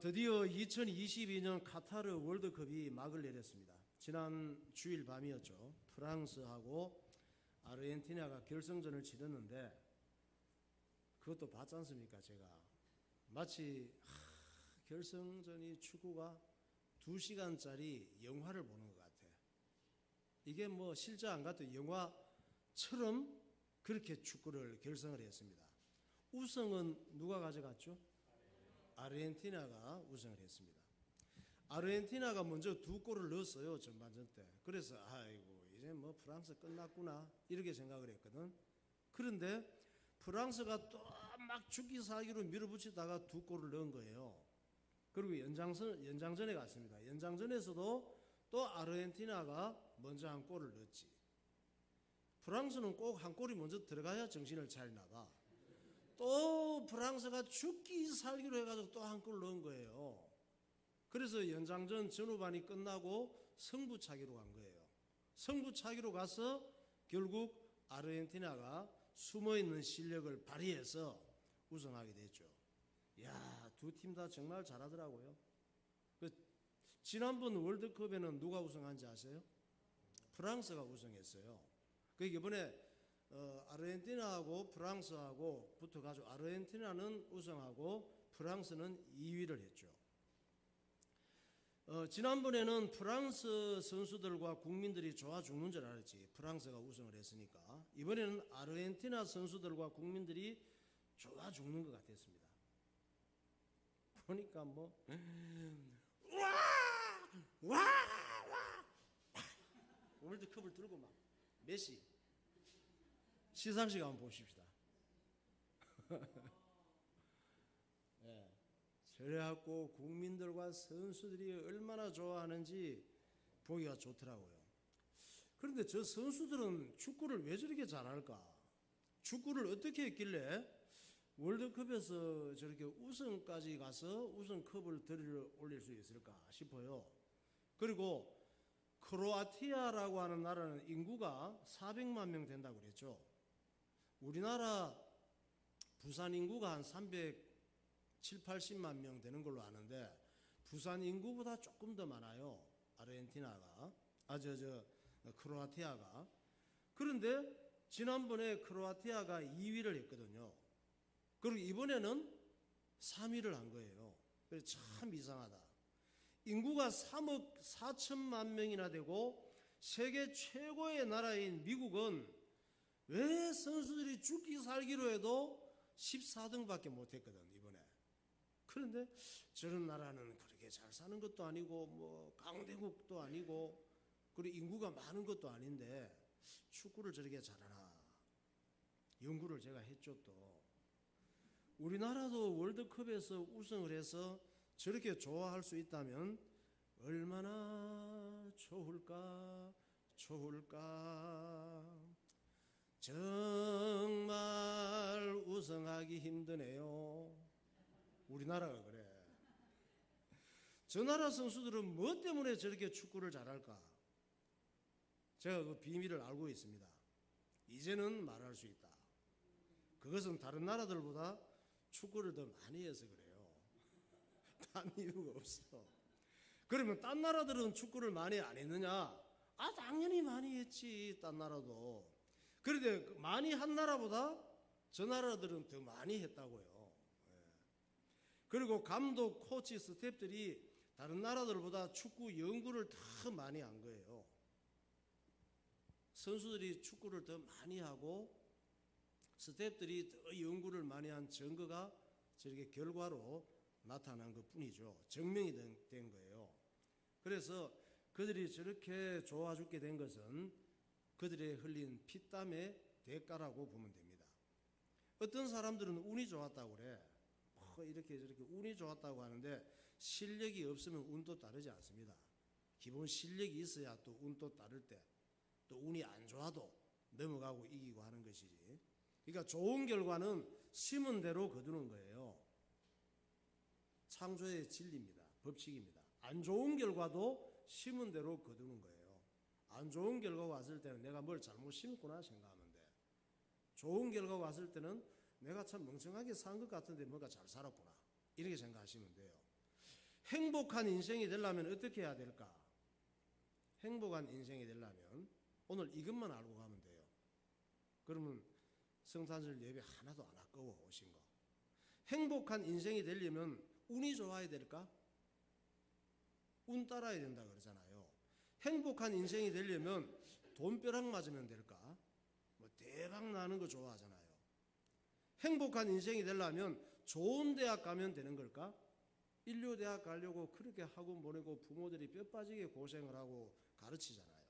드디어 2022년 카타르 월드컵이 막을 내렸습니다. 지난 주일 밤이었죠. 프랑스하고 아르헨티나가 결승전을 치렀는데 그것도 봤지 않습니까? 제가 마치 결승전이 축구가 2시간짜리 영화를 보는 것 같아. 이게 뭐 실제 안 같은 영화처럼 그렇게 축구를 결승을 했습니다. 우승은 누가 가져갔죠? 아르헨티나가 우승을 했습니다. 아르헨티나가 먼저 2골을 넣었어요. 전반전 때. 그래서 아이고 이제 뭐 프랑스 끝났구나 이렇게 생각을 했거든. 그런데 프랑스가 또 막 죽기 살기로 밀어붙이다가 2골을 넣은 거예요. 그리고 연장전에 갔습니다. 연장전에서도 또 아르헨티나가 먼저 한 골을 넣었지. 프랑스는 꼭 한 골이 먼저 들어가야 정신을 차리나 봐. 또 프랑스가 죽기 살기로 해가지고 또 한 골 넣은 거예요. 그래서 연장전 전후반이 끝나고 승부차기로 간 거예요. 승부차기로 가서 결국 아르헨티나가 숨어있는 실력을 발휘해서 우승하게 됐죠. 야, 두 팀 다 정말 잘하더라고요. 지난번 월드컵에는 누가 우승한지 아세요? 프랑스가 우승했어요. 이번에 아르헨티나하고 프랑스하고 붙어가지고 아르헨티나는 우승하고 프랑스는 2위를 했죠. 지난번에는 프랑스 선수들과 국민들이 좋아 죽는 줄 알았지. 프랑스가 우승을 했으니까. 이번에는 아르헨티나 선수들과 국민들이 좋아 죽는 것 같았습니다. 보니까 뭐 와 월드컵을 들고 막 메시 시상식 한번 보십시다. 네. 그래갖고 국민들과 선수들이 얼마나 좋아하는지 보기가 좋더라고요. 그런데 저 선수들은 축구를 왜 저렇게 잘할까? 축구를 어떻게 했길래 월드컵에서 저렇게 우승까지 가서 우승컵을 들어 올릴 수 있을까 싶어요. 그리고 크로아티아라고 하는 나라는 인구가 400만 명 된다고 그랬죠. 우리나라 부산 인구가 한 370~80만 명 되는 걸로 아는데 부산 인구보다 조금 더 많아요. 아르헨티나가 크로아티아가. 그런데 지난번에 크로아티아가 2위를 했거든요. 그리고 이번에는 3위를 한 거예요. 그래서 참 이상하다. 인구가 3억 4천만 명이나 되고 세계 최고의 나라인 미국은 왜 선수들이 죽기 살기로 해도 14등밖에 못했거든 이번에. 그런데 저런 나라는 그렇게 잘 사는 것도 아니고 뭐 강대국도 아니고 그리고 인구가 많은 것도 아닌데 축구를 저렇게 잘하나. 연구를 제가 했죠. 또 우리나라도 월드컵에서 우승을 해서 저렇게 좋아할 수 있다면 얼마나 좋을까. 정말 우승하기 힘드네요. 우리나라가 그래. 저 나라 선수들은 뭐 때문에 저렇게 축구를 잘할까? 제가 그 비밀을 알고 있습니다. 이제는 말할 수 있다. 그것은 다른 나라들보다 축구를 더 많이 해서 그래요. 딴 이유가 없어. 그러면 딴 나라들은 축구를 많이 안 했느냐? 당연히 많이 했지. 딴 나라도. 그런데 많이 한 나라보다 저 나라들은 더 많이 했다고요. 그리고 감독, 코치, 스태프들이 다른 나라들보다 축구 연구를 더 많이 한 거예요. 선수들이 축구를 더 많이 하고 스태프들이 더 연구를 많이 한 증거가 저렇게 결과로 나타난 것 뿐이죠. 증명이 된 거예요. 그래서 그들이 저렇게 좋아 죽게 된 것은 그들의 흘린 피땀의 대가라고 보면 됩니다. 어떤 사람들은 운이 좋았다고 그래. 이렇게 저렇게 운이 좋았다고 하는데 실력이 없으면 운도 따르지 않습니다. 기본 실력이 있어야 또 운도 따를 때 또 운이 안 좋아도 넘어가고 이기고 하는 것이지. 그러니까 좋은 결과는 심은 대로 거두는 거예요. 창조의 진리입니다. 법칙입니다. 안 좋은 결과도 심은 대로 거두는 거예요. 안 좋은 결과가 왔을 때는 내가 뭘 잘못 심었구나 생각하면 돼. 좋은 결과가 왔을 때는 내가 참 멍청하게 산 것 같은데 뭔가 잘 살았구나 이렇게 생각하시면 돼요. 행복한 인생이 되려면 어떻게 해야 될까? 행복한 인생이 되려면 오늘 이것만 알고 가면 돼요. 그러면 성탄절 예배 하나도 안 아까워 오신 거. 행복한 인생이 되려면 운이 좋아야 될까? 운 따라야 된다 그러잖아요. 행복한 인생이 되려면 돈벼락 맞으면 될까? 뭐 대박 나는 거 좋아하잖아요. 행복한 인생이 되려면 좋은 대학 가면 되는 걸까? 인류대학 가려고 그렇게 학원 보내고 부모들이 뼈 빠지게 고생을 하고 가르치잖아요.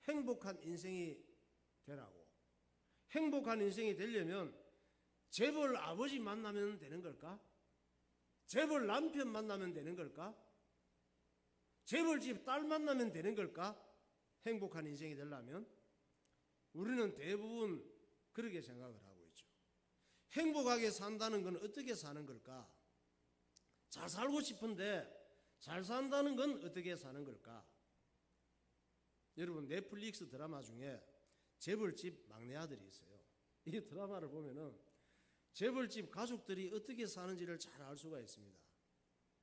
행복한 인생이 되라고. 행복한 인생이 되려면 재벌 아버지 만나면 되는 걸까? 재벌 남편 만나면 되는 걸까? 재벌집 딸 만나면 되는 걸까? 행복한 인생이 되려면 우리는 대부분 그렇게 생각을 하고 있죠. 행복하게 산다는 건 어떻게 사는 걸까? 잘 살고 싶은데 잘 산다는 건 어떻게 사는 걸까? 여러분 넷플릭스 드라마 중에 재벌집 막내 아들이 있어요. 이 드라마를 보면은 재벌집 가족들이 어떻게 사는지를 잘 알 수가 있습니다.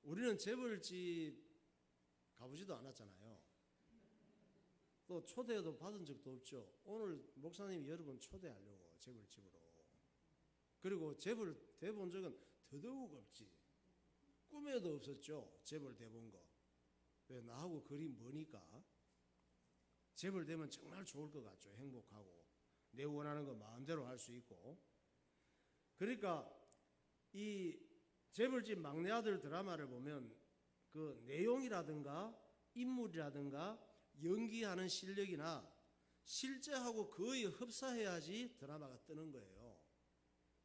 우리는 재벌집 가보지도 않았잖아요. 또 초대도 받은 적도 없죠. 오늘 목사님이 여러분 초대하려고 재벌집으로. 그리고 재벌 대본 적은 더더욱 없지. 꿈에도 없었죠. 재벌 대본 거. 왜 나하고 거리 머니까. 재벌 되면 정말 좋을 것 같죠. 행복하고 내 원하는 거 마음대로 할 수 있고. 그러니까 이 재벌집 막내 아들 드라마를 보면 그 내용이라든가 인물이라든가 연기하는 실력이나 실제하고 거의 흡사해야지 드라마가 뜨는 거예요.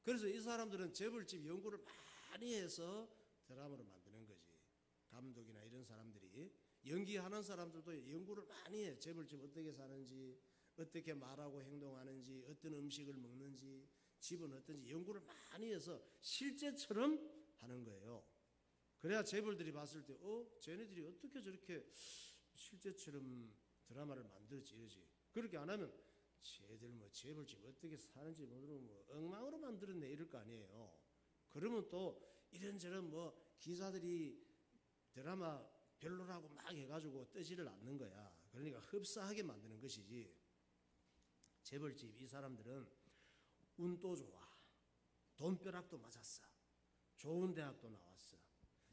그래서 이 사람들은 재벌집 연구를 많이 해서 드라마를 만드는 거지. 감독이나 이런 사람들이 연기하는 사람들도 연구를 많이 해. 재벌집 어떻게 사는지, 어떻게 말하고 행동하는지, 어떤 음식을 먹는지, 집은 어떤지 연구를 많이 해서 실제처럼 하는 거예요. 그래야 재벌들이 봤을 때 쟤네들이 어떻게 저렇게 실제처럼 드라마를 만들었지 이러지. 그렇게 안 하면 쟤들 뭐 재벌집 어떻게 사는지 모르고 뭐 엉망으로 만들었네 이럴 거 아니에요. 그러면 또 이런저런 뭐 기자들이 드라마 별로라고 막 해가지고 뜨지를 않는 거야. 그러니까 흡사하게 만드는 것이지. 재벌집 이 사람들은 운도 좋아. 돈벼락도 맞았어. 좋은 대학도 나왔어.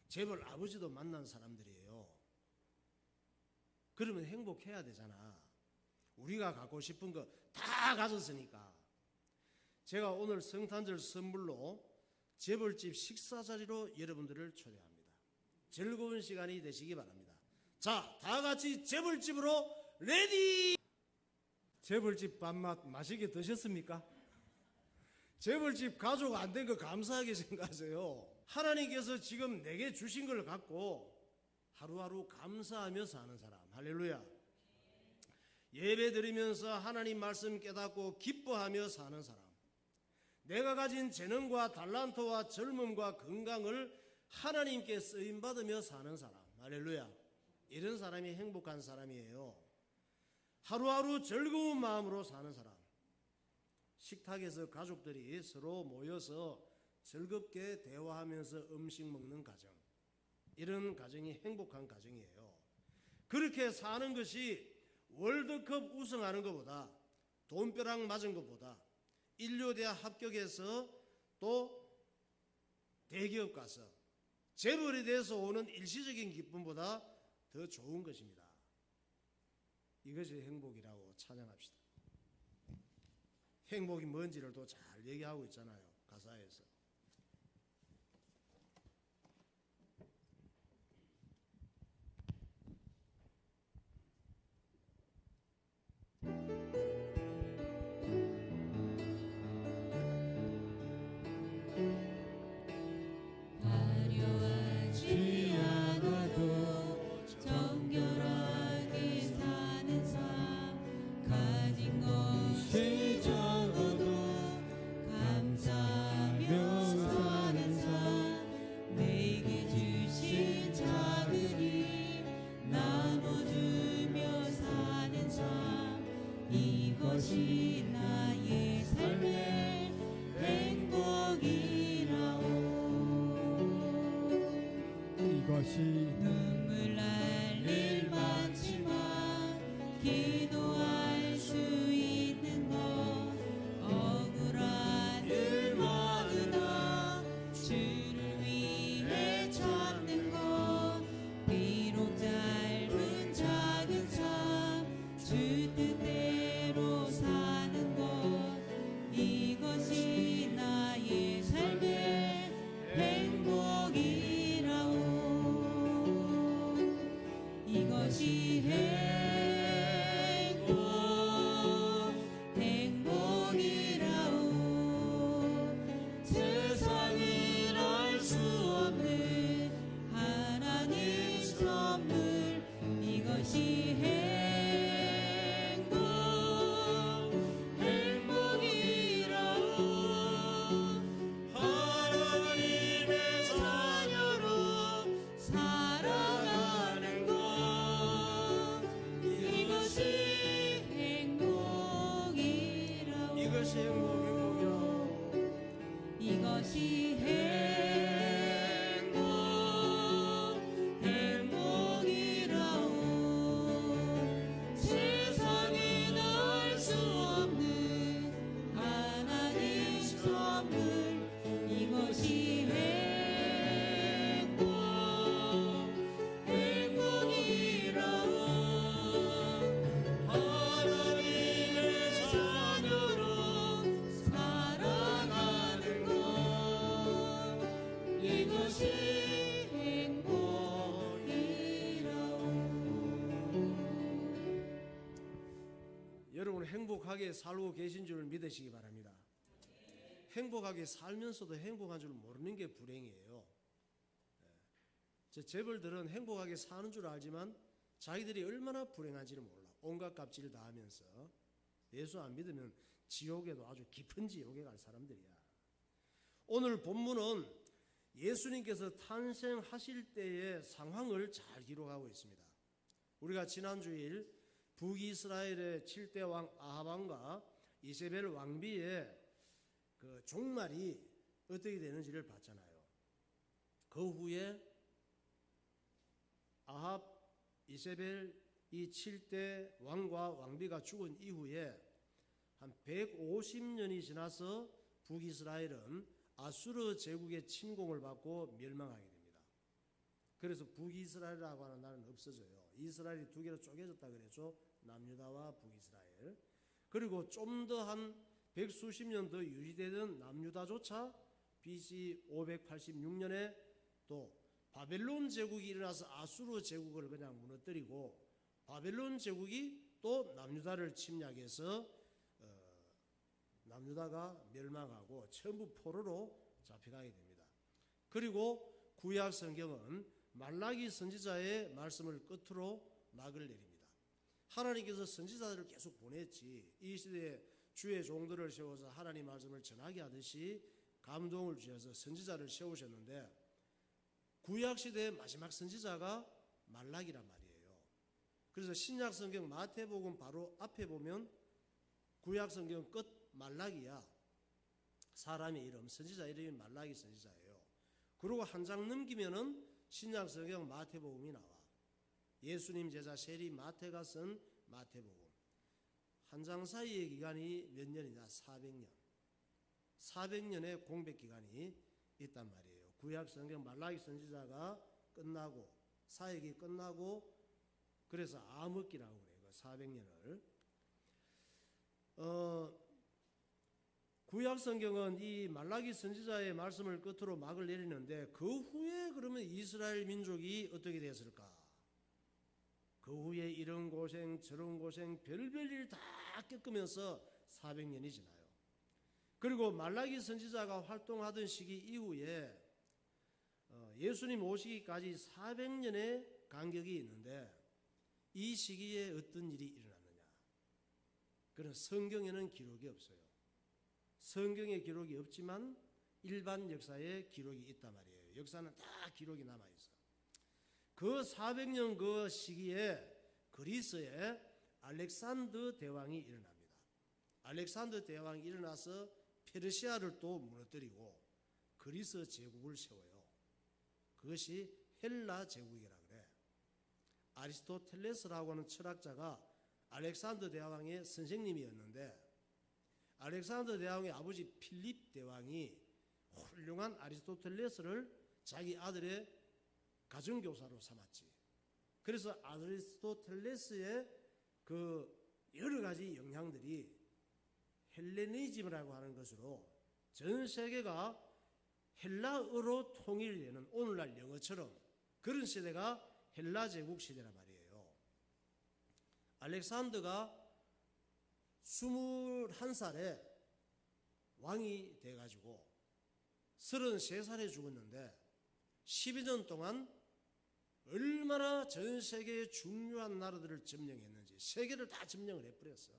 재벌 아버지도 만난 사람들이에요. 그러면 행복해야 되잖아. 우리가 갖고 싶은 거 다 가졌으니까. 제가 오늘 성탄절 선물로 재벌집 식사 자리로 여러분들을 초대합니다. 즐거운 시간이 되시기 바랍니다. 자, 다 같이 재벌집으로 레디! 재벌집 밥맛 맛있게 드셨습니까? 재벌집 가족 안 된 거 감사하게 생각하세요. 하나님께서 지금 내게 주신 걸 갖고 하루하루 감사하며 사는 사람. 할렐루야. 예배 드리면서 하나님 말씀 깨닫고 기뻐하며 사는 사람. 내가 가진 재능과 달란트와 젊음과 건강을 하나님께 쓰임받으며 사는 사람. 할렐루야. 이런 사람이 행복한 사람이에요. 하루하루 즐거운 마음으로 사는 사람. 식탁에서 가족들이 서로 모여서 즐겁게 대화하면서 음식 먹는 가정. 이런 가정이 행복한 가정이에요. 그렇게 사는 것이 월드컵 우승하는 것보다, 돈벼락 맞은 것보다, 인류대학 합격해서 또 대기업 가서 재벌이 돼서 오는 일시적인 기쁨보다 더 좋은 것입니다. 이것이 행복이라고 찬양합시다. 행복이 뭔지를 또 잘 얘기하고 있잖아요. 가사에서. 가진 것이 적어도 감사하며 이것이 눈물 날 일 많지만 기도할 수 있는 것 억울한 일 많으나 주를 위해 찾는 것 비록 짧은 작은 삶 주 뜻대로 사는 것 이것이 나의 삶의 행복이라오 이것이 행복이라오 세상이 알 수 없는 하나님 선물 이것이 행복이라오 하나님의 자녀로 살아가는 것 이것이 행복이라오 이것이 행복이라고. 이것이 행복이라오 세상에 날 수 없는 하나님 선물 이것이 행복이라오 하나님의 자녀로 살아가는 것 이것이 행복이라오 여러분 행복하게 살고 계신 줄 믿으시기 바랍니다. 행복하게 살면서도 행복한 줄 모르는 게 불행이에요. 저 재벌들은 행복하게 사는 줄 알지만 자기들이 얼마나 불행한지를 몰라. 온갖 값질을 다 하면서 예수 안 믿으면 지옥에도 아주 깊은 지옥에 갈 사람들이야. 오늘 본문은 예수님께서 탄생하실 때의 상황을 잘 기록하고 있습니다. 우리가 지난 주일 북이스라엘의 7대 왕 아합 왕과 이세벨 왕비의 그 종말이 어떻게 되는지를 봤잖아요. 그 후에 아합, 이세벨 이 7대 왕과 왕비가 죽은 이후에 한 150년이 지나서 북이스라엘은 아수르 제국의 침공을 받고 멸망하게 됩니다. 그래서 북이스라엘이라고 하는 나라는 없어져요. 이스라엘이 두 개로 쪼개졌다 그랬죠. 남유다와 북이스라엘. 그리고 좀 더 한 백수십 년 더 유지되던 남유다조차 BC 586년에 또 바벨론 제국이 일어나서 아수르 제국을 그냥 무너뜨리고 바벨론 제국이 또 남유다를 침략해서 남유다가 멸망하고 전부 포로로 잡혀가게 됩니다. 그리고 구약 성경은 말라기 선지자의 말씀을 끝으로 막을 내립니다. 하나님께서 선지자들을 계속 보냈지. 이 시대에 주의 종들을 세워서 하나님 말씀을 전하게 하듯이 감동을 주셔서 선지자를 세우셨는데 구약 시대의 마지막 선지자가 말라기란 말이에요. 그래서 신약 성경 마태복음 바로 앞에 보면 구약 성경 끝 말라기야. 사람의 이름, 선지자 이름이 말라기 선지자예요. 그리고 한 장 넘기면은 신약 성경 마태복음이 나와. 예수님 제자 세리 마태가 쓴 마태복음. 한 장 사이의 기간이 몇 년이냐? 400년. 400년의 공백 기간이 있단 말이에요. 구약 성경 말라기 선지자가 끝나고 사역이 끝나고 그래서 암흑기라고 그래요. 400년을. 구약 성경은 이 말라기 선지자의 말씀을 끝으로 막을 내리는데 그 후에 그러면 이스라엘 민족이 어떻게 됐을까? 그 후에 이런 고생 저런 고생 별별 일 다 겪으면서 400년이 지나요. 그리고 말라기 선지자가 활동하던 시기 이후에 예수님 오시기까지 400년의 간격이 있는데 이 시기에 어떤 일이 일어났느냐? 그런 성경에는 기록이 없어요. 성경에 기록이 없지만 일반 역사에 기록이 있단 말이에요. 역사는 다 기록이 남아있어. 그 400년 그 시기에 그리스에 알렉산더 대왕이 일어납니다. 알렉산더 대왕이 일어나서 페르시아를 또 무너뜨리고 그리스 제국을 세워요. 그것이 헬라 제국이라 그래. 아리스토텔레스라고 하는 철학자가 알렉산더 대왕의 선생님이었는데, 알렉산더 대왕의 아버지 필립 대왕이 훌륭한 아리스토텔레스를 자기 아들의 가정교사로 삼았지. 그래서 아리스토텔레스의 그 여러 가지 영향들이 헬레니즘이라고 하는 것으로 전 세계가 헬라어로 통일되는 오늘날 영어처럼 그런 시대가 헬라 제국 시대란 말이에요. 알렉산더가 21살에 왕이 돼가지고 33살에 죽었는데 12년 동안 얼마나 전 세계의 중요한 나라들을 점령했는지 세계를 다 점령을 해버렸어.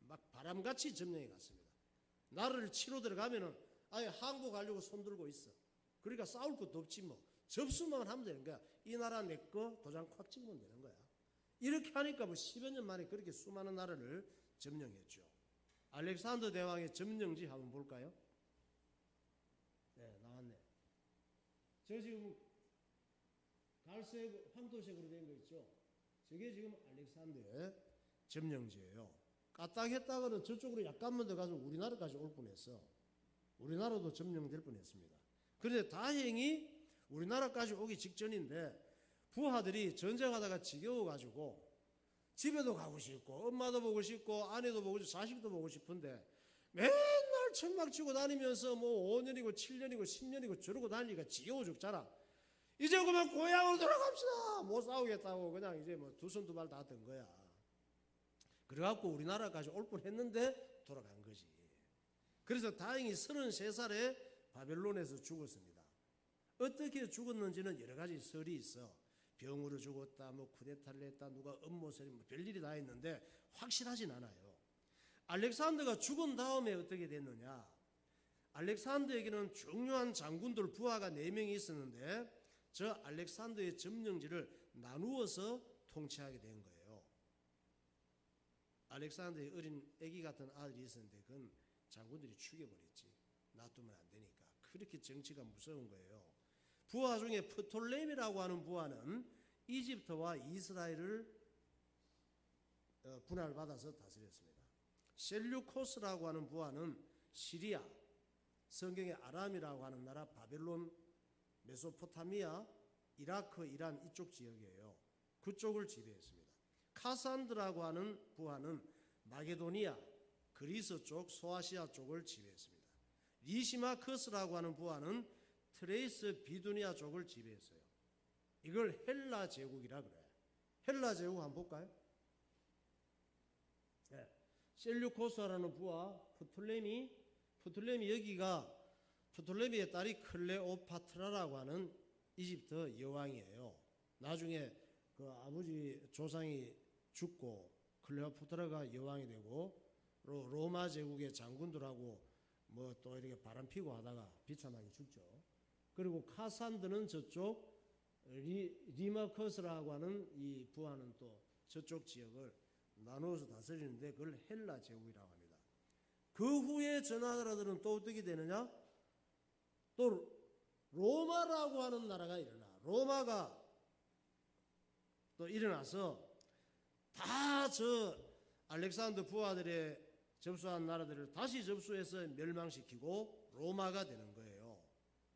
막 바람같이 점령해 갔습니다. 나라를 치러 들어가면은 아예 항복 가려고 손들고 있어. 그러니까 싸울 것도 없지 뭐. 접수만 하면 되는 거야. 이 나라 내 거 도장 콱 찍으면 되는 거야. 이렇게 하니까 뭐 10여 년 만에 그렇게 수많은 나라를 점령했죠. 알렉산더 대왕의 점령지 한번 볼까요? 네, 나왔네. 저 지금 갈색, 황토색으로 된 거 있죠? 저게 지금 알렉산더의 점령지예요. 까딱했다가는 저쪽으로 약간만 더 가서 우리나라까지 올 뻔했어. 우리나라도 점령될 뻔했습니다. 그런데 다행히 우리나라까지 오기 직전인데 부하들이 전쟁하다가 지겨워가지고 집에도 가고 싶고 엄마도 보고 싶고 아내도 보고 싶고 자식도 보고 싶은데 맨날 천막 치고 다니면서 뭐 5년이고 7년이고 10년이고 저러고 다니니까 지겨워 죽잖아. 이제 그만 고향으로 돌아갑시다. 못 싸우겠다고 그냥 이제 뭐 두 손 두 발 다 든 거야. 그래갖고 우리나라까지 올 뻔했는데 돌아간 거지. 그래서 다행히 33살에 바벨론에서 죽었습니다. 어떻게 죽었는지는 여러 가지 설이 있어. 병으로 죽었다, 뭐 쿠데타를 했다, 누가 음모설, 뭐 별일이 다 있는데 확실하진 않아요. 알렉산더가 죽은 다음에 어떻게 됐느냐? 알렉산더에게는 중요한 장군들 부하가 4명이 있었는데 저 알렉산더의 점령지를 나누어서 통치하게 된 거예요. 알렉산더의 어린 아기 같은 아들이 있었는데 그건 장군들이 죽여버렸지. 놔두면 안 되니까. 그렇게 정치가 무서운 거예요. 부하 중에 프톨레미라고 하는 부하는 이집트와 이스라엘을 분할을 받아서 다스렸습니다. 셀류코스라고 하는 부하는 시리아, 성경의 아람이라고 하는 나라, 바벨론, 메소포타미아, 이라크, 이란 이쪽 지역이에요. 그쪽을 지배했습니다. 카산드라고 하는 부하는 마게도니아, 그리스 쪽, 소아시아 쪽을 지배했습니다. 리시마커스라고 하는 부하는 트레이스 비두니아 쪽을 지배했어요. 이걸 헬라 제국이라 그래. 헬라 제국 한번 볼까요? 네. 셀류코스라는 부하 프톨레미 여기가 프톨레미의 딸이 클레오파트라라고 하는 이집트 여왕이에요. 나중에 그 아버지 조상이 죽고 클레오파트라가 여왕이 되고 로마 제국의 장군들하고 뭐 또 이렇게 바람 피고 하다가 비참하게 죽죠. 그리고 카산드는 저쪽 리마커스라고 하는 이 부하는 또 저쪽 지역을 나누어서 다스리는데 그걸 헬라 제국이라고 합니다. 그 후에 저 나라들은 또 어떻게 되느냐? 또 로마라고 하는 나라가 일어나. 로마가 또 일어나서 다 저 알렉산더 부하들의 접수한 나라들을 다시 접수해서 멸망시키고 로마가 되는 거예요.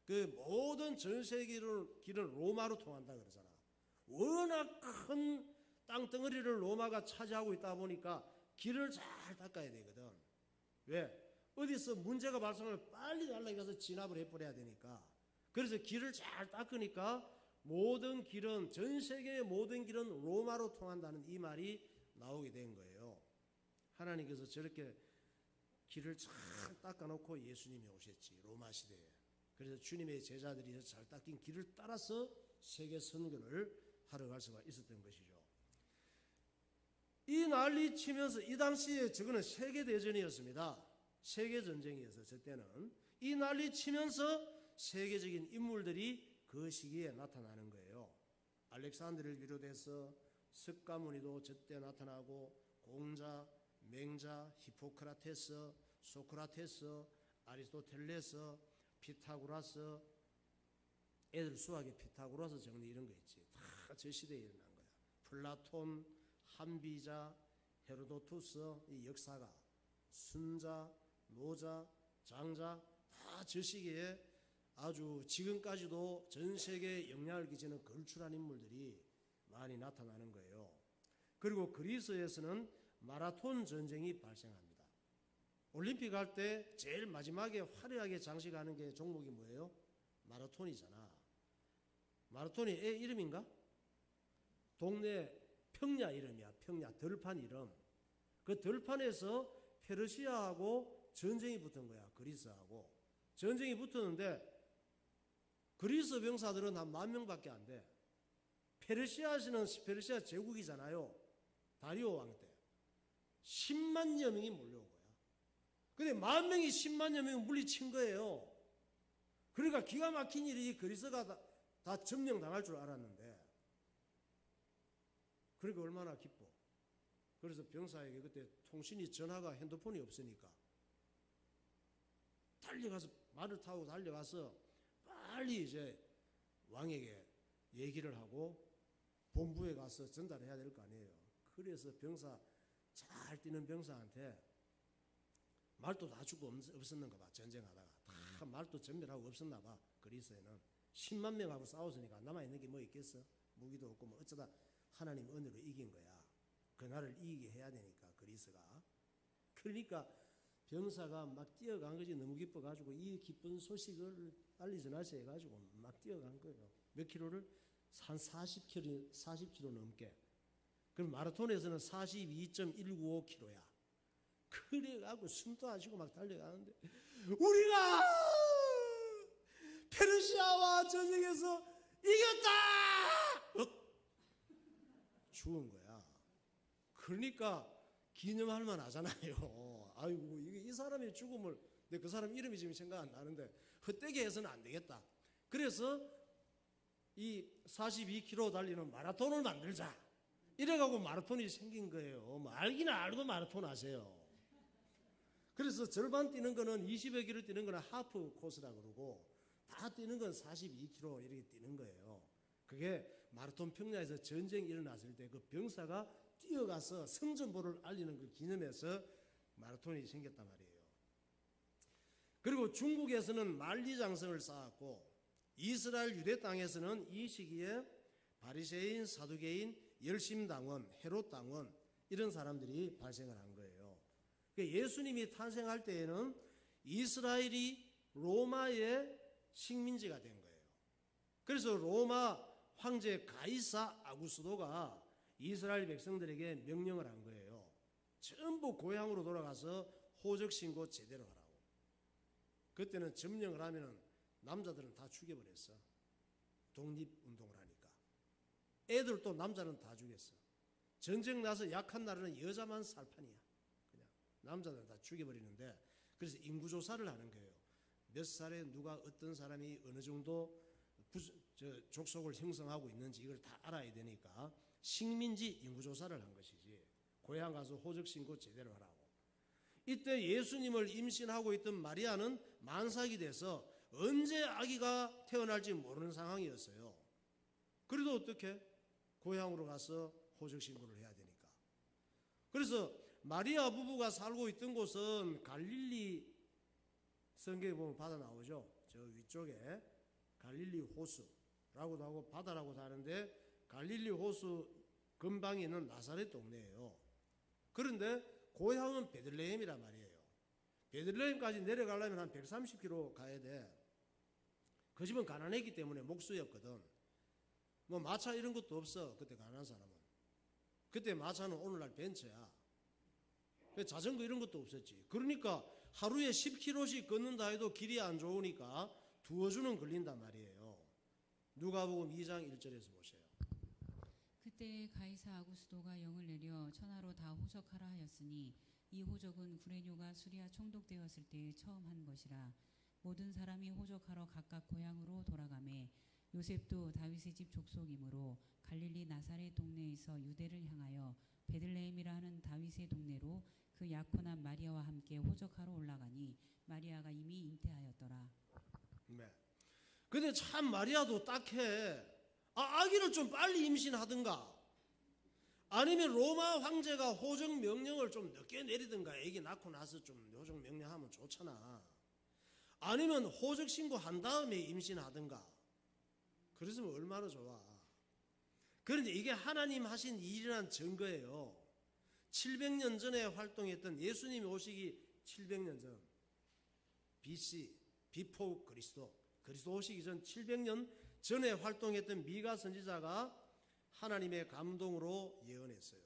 그 모든 전 세계를 길은 로마로 통한다 그러잖아. 워낙 큰 땅덩어리를 로마가 차지하고 있다 보니까 길을 잘 닦아야 되거든. 왜? 어디서 문제가 발생하면 빨리 날아가서 진압을 해버려야 되니까. 그래서 길을 잘 닦으니까 모든 길은, 전 세계의 모든 길은 로마로 통한다는 이 말이 나오게 된 거예요. 하나님께서 저렇게 길을 잘 닦아놓고 예수님이 오셨지, 로마 시대에. 그래서 주님의 제자들이 잘 닦인 길을 따라서 세계 선교를 하러 갈 수가 있었던 것이죠. 이 난리 치면서, 이 당시에 저거는 세계대전이었습니다. 세계전쟁이어서 저 때는 이 난리 치면서 세계적인 인물들이 그 시기에 나타나는 거예요. 알렉산드를 비롯해서 석가모니도 저때 나타나고, 공자, 맹자, 히포크라테스, 소크라테스, 아리스토텔레스, 피타고라스, 애들 수학의 피타고라스 정리 이런 거 있지. 다 저 시대에 일어난 거야. 플라톤, 한비자, 헤로도투스 이 역사가 순자, 노자, 장자 다 저 시기에 아주 지금까지도 전 세계에 영향을 끼치는 걸출한 인물들이 많이 나타나는 거예요. 그리고 그리스에서는 마라톤 전쟁이 발생합니다. 올림픽 할 때 제일 마지막에 화려하게 장식하는 게 종목이 뭐예요? 마라톤이잖아. 마라톤이 애 이름인가? 동네 평야 이름이야. 평야 들판 이름. 그 들판에서 페르시아하고 전쟁이 붙은 거야. 그리스하고 전쟁이 붙었는데 그리스 병사들은 한 10,000명밖에 안 돼. 페르시아는 페르시아 제국이잖아요. 다리오 왕 때 10만여 명이 몰려온 거야. 근데 10,000명이 10만여 명을 물리친 거예요. 그러니까 기가 막힌 일이 그리스가 다 점령당할 줄 알았는데 그러니까 얼마나 기뻐. 그래서 병사에게 그때 통신이 전화가 핸드폰이 없으니까 달려가서 말을 타고 달려가서 빨리 이제 왕에게 얘기를 하고 본부에 가서 전달해야 될 거 아니에요. 그래서 병사 잘 뛰는 병사한테 말도 다 주고 없었는가 봐. 전쟁하다가 다 말도 전멸하고 없었나 봐. 그리스에는 10만 명하고 싸웠으니까 남아있는 게 뭐 있겠어. 무기도 없고 뭐 어쩌다 하나님 은혜로 이긴 거야. 그 나라를 이기게 해야 되니까 그리스가. 그러니까 병사가 막 뛰어간 거지. 너무 기뻐가지고 이 기쁜 소식을 빨리 전하셔 해가지고 막 뛰어간 거예요. 몇 킬로를? 한 40킬로 넘게. 그럼 마라톤에서는 42.195킬로야. 그래가지고 숨도 안 쉬고 막 달려가는데 우리가 페르시아와 전쟁에서 이겼다! 죽은 거야. 그러니까 기념할 만하잖아요. 아이고 이 사람의 죽음을 근데 그 사람 이름이 지금 생각 안 나는데 헛되게 해서는 안 되겠다. 그래서 이 42km 달리는 마라톤을 만들자. 이래가고 마라톤이 생긴 거예요. 뭐 알기는 알고 마라톤 하세요. 그래서 절반 뛰는 거는 20여 킬로 뛰는 거는 하프 코스라고 그러고 다 뛰는 건 42km 이렇게 뛰는 거예요. 그게 마라톤 평야에서 전쟁이 일어났을 때 그 병사가 뛰어가서 성전보를 알리는 걸 기념해서 마라톤이 생겼단 말이에요. 그리고 중국에서는 만리장성을 쌓았고 이스라엘 유대 땅에서는 이 시기에 바리새인, 사두개인, 열심당원, 헤롯당원 이런 사람들이 발생을 한 거예요. 예수님이 탄생할 때에는 이스라엘이 로마의 식민지가 된 거예요. 그래서 로마 황제 가이사 아구스도가 이스라엘 백성들에게 명령을 한 거예요. 전부 고향으로 돌아가서 호적 신고 제대로 하라고. 그때는 점령을 하면은 남자들은 다 죽여버렸어. 독립운동을 하니까. 애들도 남자는 다 죽였어. 전쟁 나서 약한 나라는 여자만 살판이야. 그냥 남자들은 다 죽여버리는데 그래서 인구조사를 하는 거예요. 몇 살에 누가 어떤 사람이 어느 정도 족속을 형성하고 있는지 이걸 다 알아야 되니까 식민지 인구조사를 한 것이지. 고향 가서 호적신고 제대로 하라고. 이때 예수님을 임신하고 있던 마리아는 만삭이 돼서 언제 아기가 태어날지 모르는 상황이었어요. 그래도 어떻게? 고향으로 가서 호적신고를 해야 되니까. 그래서 마리아 부부가 살고 있던 곳은 갈릴리 성경에 보면 바다 나오죠. 저 위쪽에 갈릴리 호수라고도 하고 바다라고도 하는데 갈릴리 호수 근방에 있는 나사렛 동네예요. 그런데 고향은 베들레헴이란 말이에요. 베들레헴까지 내려가려면 한 130km 가야 돼. 그 집은 가난했기 때문에 목수였거든. 뭐 마차 이런 것도 없어. 그때 가난한 사람은. 그때 마차는 오늘날 벤츠야. 자전거 이런 것도 없었지. 그러니까 하루에 10km씩 걷는다 해도 길이 안 좋으니까 두어 주는 걸린단 말이에요. 누가복음 2장 1절에서 보세요. 그때 가이사 아구스도가 영을 내려 천하로 다 호적하라 하였으니 이 호적은 구레뇨가 수리아 총독되었을 때에 처음 한 것이라. 모든 사람이 호적하러 각각 고향으로 돌아가매 요셉도 다윗의 집 족속이므로 갈릴리 나사렛 동네에서 유대를 향하여 베들레헴이라 하는 다윗의 동네로 그 약혼한 마리아와 함께 호적하러 올라가니 마리아가 이미 잉태하였더라. 네. 근데 참 마리아도 딱해. 아기를 좀 빨리 임신하든가, 아니면 로마 황제가 호적 명령을 좀 늦게 내리든가, 아기 낳고 나서 좀 호적 명령하면 좋잖아. 아니면 호적 신고한 다음에 임신하든가. 그랬으면 얼마나 좋아. 그런데 이게 하나님 하신 일이란 증거예요. 700년 전에 활동했던, 예수님이 오시기 700년 전, BC, 비포 그리스도 오시기 전 700년 전에 활동했던 미가 선지자가 하나님의 감동으로 예언했어요.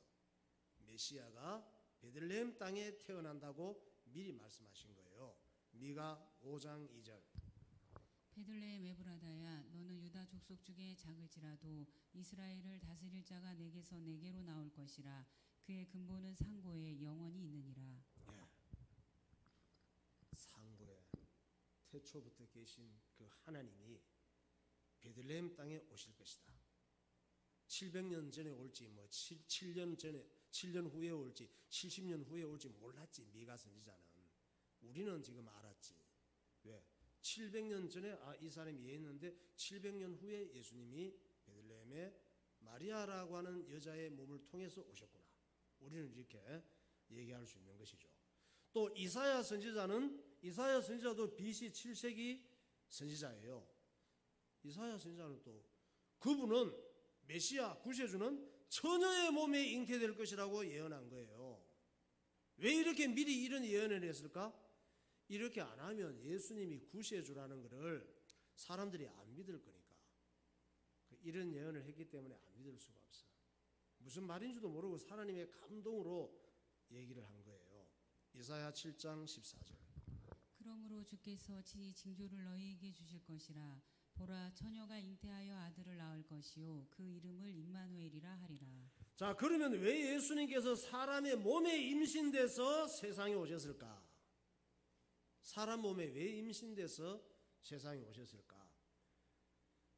메시아가 베들레헴 땅에 태어난다고 미리 말씀하신 거예요. 미가 5장 2절. 베들레헴 에브라다야, 너는 유다 족속 중에 작을지라도 이스라엘을 다스릴 자가 내게서 내게로 나올 것이라. 그의 근본은 상고에 영원히 있느니라. 상고에 태초부터 계신 그 하나님이 베들레헴 땅에 오실 것이다. 700년 전에 올지, 7년 전에, 7년 후에 올지, 70년 후에 올지 몰랐지. 미가 선지자는. 우리는 지금 알았지. 왜? 700년 전에 이 사람이 예했는데 700년 후에 예수님이 베들레헴에 마리아라고 하는 여자의 몸을 통해서 오셨구나. 우리는 이렇게 얘기할 수 있는 것이죠. 또 이사야 선지자도 BC 7세기 선지자예요. 이사야 선지자는 또 그분은 메시아 구세주는 처녀의 몸에 잉태될 것이라고 예언한 거예요. 왜 이렇게 미리 이런 예언을 했을까? 이렇게 안 하면 예수님이 구세주라는 것을 사람들이 안 믿을 거니까. 이런 예언을 했기 때문에 안 믿을 수가 없어. 무슨 말인지도 모르고 하나님의 감동으로 얘기를 한 거예요. 이사야 7장 14절. 그러므로 주께서 지 징조를 너희에게 주실 것이라. 보라, 처녀가 잉태하여 아들을 낳을 것이요 그 이름을 임마누엘이라 하리라. 자, 그러면 왜 예수님께서 사람의 몸에 임신돼서 세상에 오셨을까? 사람 몸에 왜 임신돼서 세상에 오셨을까?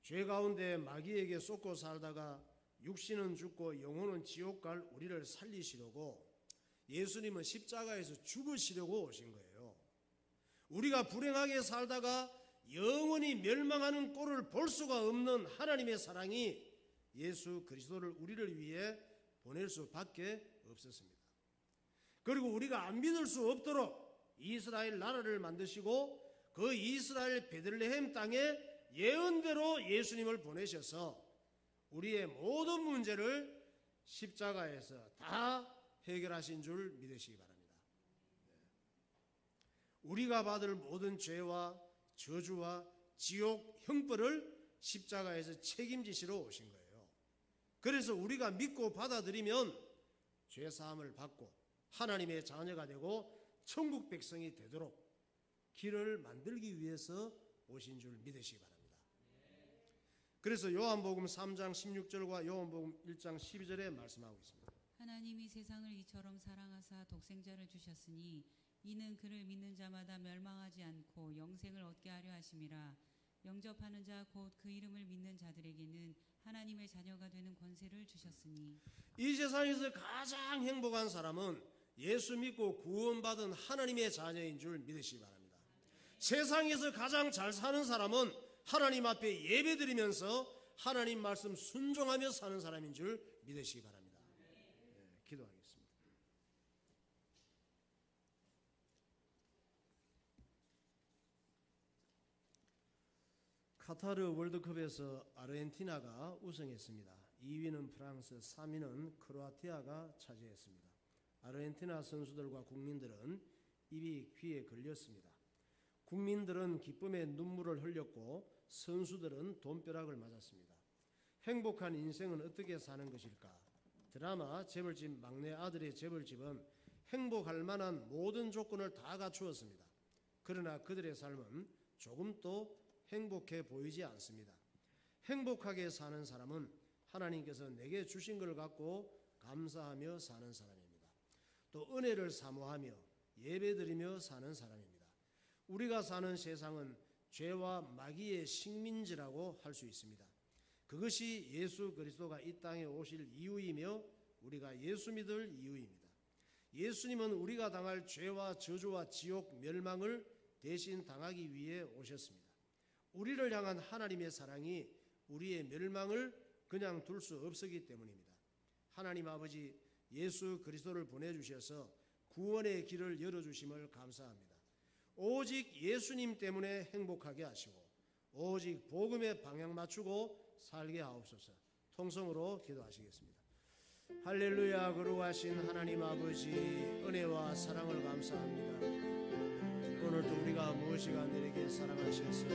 죄 가운데 마귀에게 쏟고 살다가 육신은 죽고 영혼은 지옥 갈 우리를 살리시려고 예수님은 십자가에서 죽으시려고 오신 거예요. 우리가 불행하게 살다가 영원히 멸망하는 꼴을 볼 수가 없는 하나님의 사랑이 예수 그리스도를 우리를 위해 보낼 수밖에 없었습니다. 그리고 우리가 안 믿을 수 없도록 이스라엘 나라를 만드시고 그 이스라엘 베들레헴 땅에 예언대로 예수님을 보내셔서 우리의 모든 문제를 십자가에서 다 해결하신 줄 믿으시기 바랍니다. 우리가 받을 모든 죄와 저주와 지옥 형벌을 십자가에서 책임지시러 오신 거예요. 그래서 우리가 믿고 받아들이면 죄 사함을 받고 하나님의 자녀가 되고 천국 백성이 되도록 길을 만들기 위해서 오신 줄 믿으시기 바랍니다. 그래서 요한복음 3장 16절과 요한복음 1장 12절에 말씀하고 있습니다. 하나님이 세상을 이처럼 사랑하사 독생자를 주셨으니 이는 그를 믿는 자마다 멸망하지 않고 영생을 얻게 하려 하심이라. 영접하는 자 곧 그 이름을 믿는 자들에게는 하나님의 자녀가 되는 권세를 주셨으니. 이 세상에서 가장 행복한 사람은 예수 믿고 구원받은 하나님의 자녀인 줄 믿으시기 바랍니다. 세상에서 가장 잘 사는 사람은 하나님 앞에 예배드리면서 하나님 말씀 순종하며 사는 사람인 줄 믿으시기 바랍니다. 기도하겠습니다. 카타르 월드컵에서 아르헨티나가 우승했습니다. 2위는 프랑스, 3위는 크로아티아가 차지했습니다. 아르헨티나 선수들과 국민들은 입이 귀에 걸렸습니다. 국민들은 기쁨의 눈물을 흘렸고 선수들은 돈벼락을 맞았습니다. 행복한 인생은 어떻게 사는 것일까? 드라마 재벌집 막내 아들의 재벌집은 행복할 만한 모든 조건을 다 갖추었습니다. 그러나 그들의 삶은 조금도 행복해 보이지 않습니다. 행복하게 사는 사람은 하나님께서 내게 주신 걸 갖고 감사하며 사는 사람입니다. 또 은혜를 사모하며 예배드리며 사는 사람입니다. 우리가 사는 세상은 죄와 마귀의 식민지라고 할 수 있습니다. 그것이 예수 그리스도가 이 땅에 오실 이유이며 우리가 예수 믿을 이유입니다. 예수님은 우리가 당할 죄와 저주와 지옥 멸망을 대신 당하기 위해 오셨습니다. 우리를 향한 하나님의 사랑이 우리의 멸망을 그냥 둘 수 없었기 때문입니다. 하나님 아버지 예수 그리스도를 보내주셔서 구원의 길을 열어주심을 감사합니다. 오직 예수님 때문에 행복하게 하시고 오직 복음에 방향 맞추고 살게 하옵소서. 통성으로 기도하시겠습니다. 할렐루야. 거룩하신 하나님 아버지 은혜와 사랑을 감사합니다. 오늘도 우리가 무엇이간들에게 사랑하셔서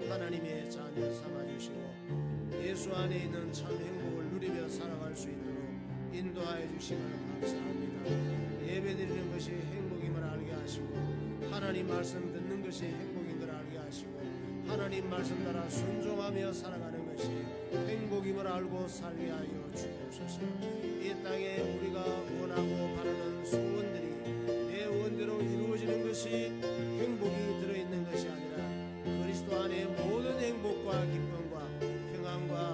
하나님의 자녀 삼아주시고 예수 안에 있는 참 행복을 누리며 살아갈 수 있도록 인도하여 주심을 감사합니다. 예배드리는 것이 행복임을 알게 하시고 하나님 말씀 듣는 것이 행복인 걸 알게 하시고 하나님 말씀 따라 순종하며 살아가는 것이 행복임을 알고 살게 하여 주옵소서. 이 땅에 우리가 원하고 바라는 소원들이 내 원대로 이루어지는 것이 행복이 들어있는 것이 아니라 그리스도 안에 모든 행복과 기쁨과 평안과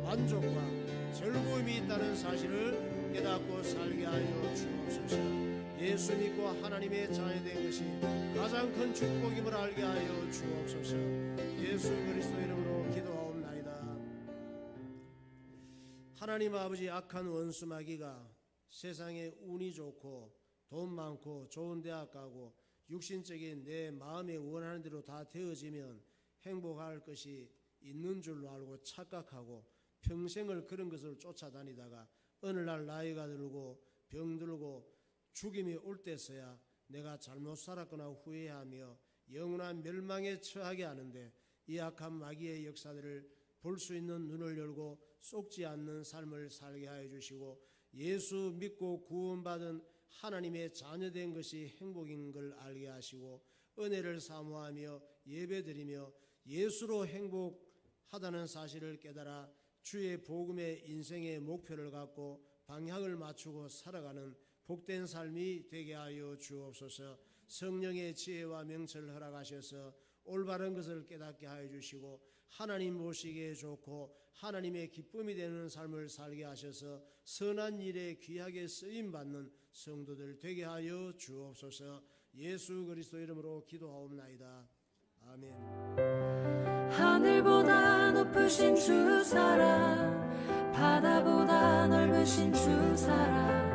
만족과 즐거움이 있다는 사실을 깨닫고 살게 하여 주옵소서. 예수 믿고 하나님의 자녀된 것이 가장 큰 축복임을 알게 하여 주옵소서. 예수 그리스도 이름으로 기도하옵나이다. 하나님 아버지 악한 원수 마귀가 세상에 운이 좋고 돈 많고 좋은 대학 가고 육신적인 내 마음에 원하는 대로 다 되어지면 행복할 것이 있는 줄로 알고 착각하고 평생을 그런 것을 쫓아다니다가 어느 날 나이가 들고 병들고 죽음이 올 때서야 내가 잘못 살았거나 후회하며 영원한 멸망에 처하게 하는데 이 악한 마귀의 역사들을 볼 수 있는 눈을 열고 속지 않는 삶을 살게 하여 주시고 예수 믿고 구원받은 하나님의 자녀된 것이 행복인 걸 알게 하시고 은혜를 사모하며 예배드리며 예수로 행복하다는 사실을 깨달아 주의 복음의 인생의 목표를 갖고 방향을 맞추고 살아가는 복된 삶이 되게 하여 주옵소서. 성령의 지혜와 명철을 허락하셔서 올바른 것을 깨닫게 하여 주시고 하나님 보시기에 좋고 하나님의 기쁨이 되는 삶을 살게 하셔서 선한 일에 귀하게 쓰임받는 성도들 되게 하여 주옵소서. 예수 그리스도 이름으로 기도하옵나이다. 아멘. 하늘보다 높으신 주 사랑, 바다보다 넓으신 주 사랑,